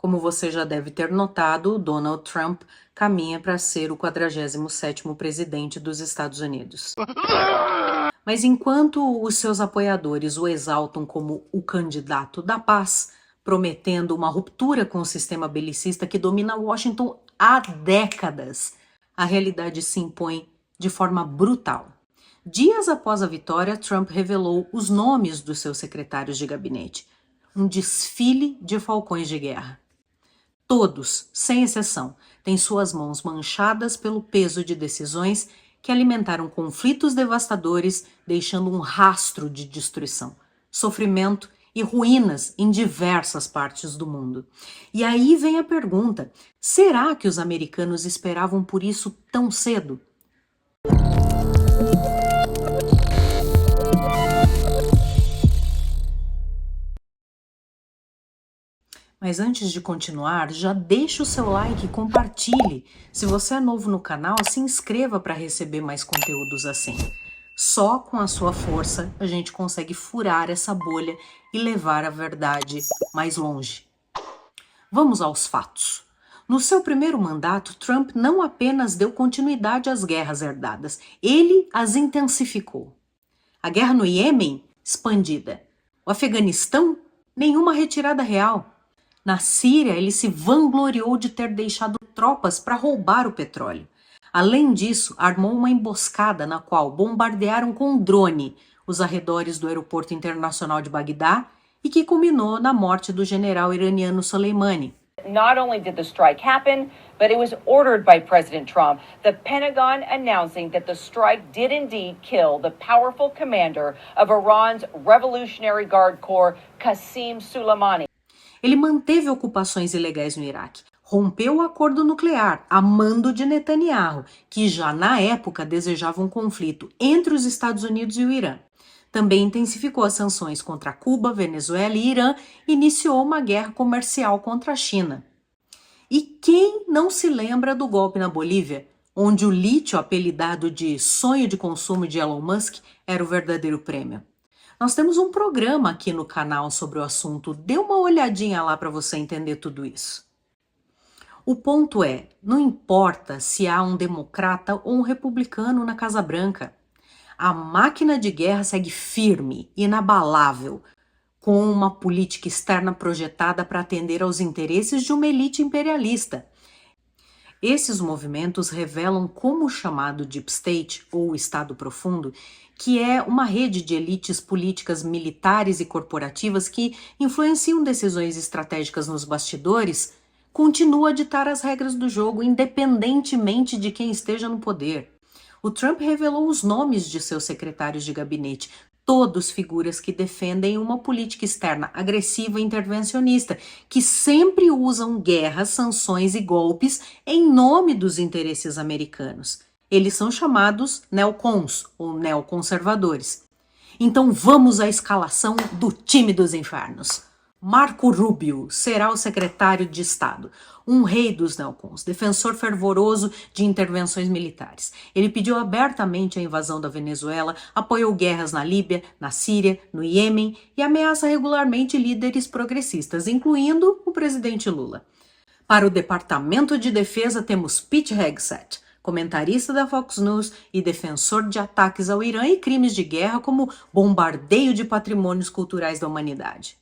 Como você já deve ter notado, Donald Trump caminha para ser o 47º presidente dos Estados Unidos. Mas enquanto os seus apoiadores o exaltam como o candidato da paz, prometendo uma ruptura com o sistema belicista que domina Washington há décadas, a realidade se impõe de forma brutal. Dias após a vitória, Trump revelou os nomes dos seus secretários de gabinete. Um desfile de falcões de guerra. Todos, sem exceção, têm suas mãos manchadas pelo peso de decisões que alimentaram conflitos devastadores, deixando um rastro de destruição, sofrimento e ruínas em diversas partes do mundo. E aí vem a pergunta: será que os americanos esperavam por isso tão cedo? Mas antes de continuar, já deixa o seu like e compartilhe. Se você é novo no canal, se inscreva para receber mais conteúdos assim. Só com a sua força a gente consegue furar essa bolha e levar a verdade mais longe. Vamos aos fatos. No seu primeiro mandato, Trump não apenas deu continuidade às guerras herdadas, ele as intensificou. A guerra no Iêmen, expandida. O Afeganistão, nenhuma retirada real. Na Síria, ele se vangloriou de ter deixado tropas para roubar o petróleo. Além disso, armou uma emboscada na qual bombardearam com um drone os arredores do aeroporto internacional de Bagdá e que culminou na morte do general iraniano Soleimani. Not only did the strike happen, but it was ordered by President Trump, the Pentagon announcing that the strike did indeed kill the powerful commander of Iran's Revolutionary Guard Corps, Qasem Soleimani. Ele manteve ocupações ilegais no Iraque, rompeu o acordo nuclear a mando de Netanyahu, que já na época desejava um conflito entre os Estados Unidos e o Irã. Também intensificou as sanções contra Cuba, Venezuela e Irã e iniciou uma guerra comercial contra a China. E quem não se lembra do golpe na Bolívia, onde o lítio apelidado de sonho de consumo de Elon Musk era o verdadeiro prêmio? Nós temos um programa aqui no canal sobre o assunto. Dê uma olhadinha lá para você entender tudo isso. O ponto é, não importa se há um democrata ou um republicano na Casa Branca. A máquina de guerra segue firme, inabalável, com uma política externa projetada para atender aos interesses de uma elite imperialista. Esses movimentos revelam como o chamado Deep State, ou Estado Profundo, que é uma rede de elites políticas, militares e corporativas que influenciam decisões estratégicas nos bastidores, continua a ditar as regras do jogo, independentemente de quem esteja no poder. O Trump revelou os nomes de seus secretários de gabinete, todos figuras que defendem uma política externa agressiva e intervencionista, que sempre usam guerras, sanções e golpes em nome dos interesses americanos. Eles são chamados neocons, ou neoconservadores. Então vamos à escalação do time dos infernos. Marco Rubio será o secretário de Estado, um rei dos neocons, defensor fervoroso de intervenções militares. Ele pediu abertamente a invasão da Venezuela, apoiou guerras na Líbia, na Síria, no Iêmen e ameaça regularmente líderes progressistas, incluindo o presidente Lula. Para o Departamento de Defesa temos Pete Hegseth, comentarista da Fox News e defensor de ataques ao Irã e crimes de guerra como bombardeio de patrimônios culturais da humanidade.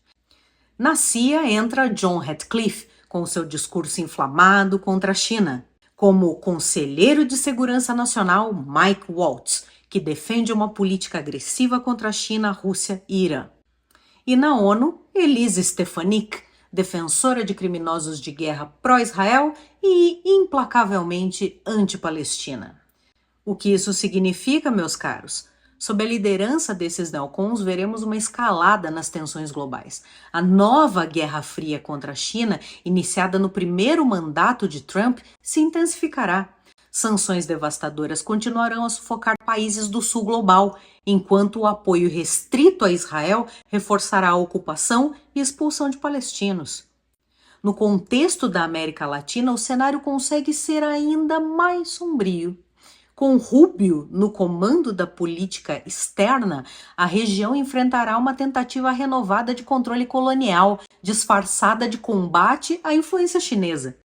Na CIA entra John Ratcliffe, com seu discurso inflamado contra a China. Como conselheiro de segurança nacional, Mike Waltz, que defende uma política agressiva contra a China, Rússia e Irã. E na ONU, Elise Stefanik, defensora de criminosos de guerra pró-Israel e implacavelmente anti-Palestina. O que isso significa, meus caros? Sob a liderança desses neocons, veremos uma escalada nas tensões globais. A nova Guerra Fria contra a China, iniciada no primeiro mandato de Trump, se intensificará. Sanções devastadoras continuarão a sufocar países do sul global, enquanto o apoio restrito a Israel reforçará a ocupação e expulsão de palestinos. No contexto da América Latina, o cenário consegue ser ainda mais sombrio. Com Rubio no comando da política externa, a região enfrentará uma tentativa renovada de controle colonial, disfarçada de combate à influência chinesa.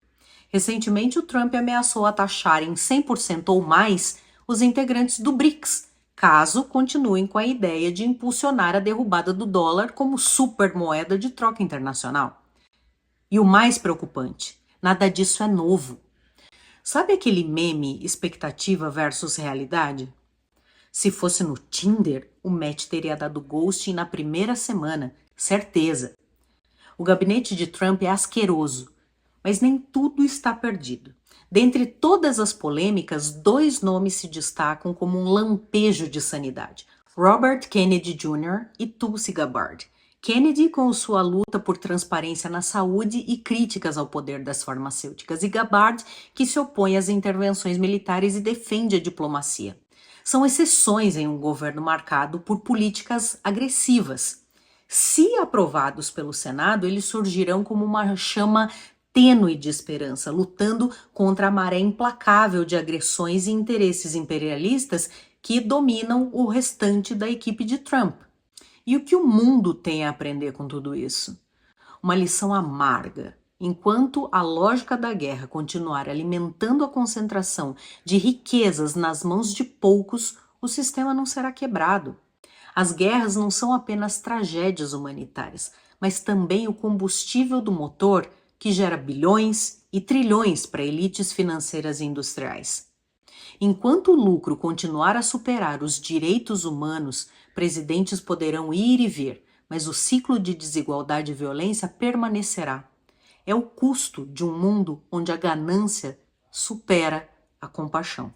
Recentemente, o Trump ameaçou taxar em 100% ou mais os integrantes do BRICS, caso continuem com a ideia de impulsionar a derrubada do dólar como supermoeda de troca internacional. E o mais preocupante, nada disso é novo. Sabe aquele meme expectativa versus realidade? Se fosse no Tinder, o match teria dado ghosting na primeira semana, certeza. O gabinete de Trump é asqueroso, mas nem tudo está perdido. Dentre todas as polêmicas, 2 nomes se destacam como um lampejo de sanidade: Robert Kennedy Jr. e Tulsi Gabbard. Kennedy com sua luta por transparência na saúde e críticas ao poder das farmacêuticas, e Gabbard que se opõe às intervenções militares e defende a diplomacia. São exceções em um governo marcado por políticas agressivas. Se aprovados pelo Senado, eles surgirão como uma chama tênue de esperança, lutando contra a maré implacável de agressões e interesses imperialistas que dominam o restante da equipe de Trump. E o que o mundo tem a aprender com tudo isso? Uma lição amarga. Enquanto a lógica da guerra continuar alimentando a concentração de riquezas nas mãos de poucos, o sistema não será quebrado. As guerras não são apenas tragédias humanitárias, mas também o combustível do motor que gera bilhões e trilhões para elites financeiras e industriais. Enquanto o lucro continuar a superar os direitos humanos, presidentes poderão ir e vir, mas o ciclo de desigualdade e violência permanecerá. É o custo de um mundo onde a ganância supera a compaixão.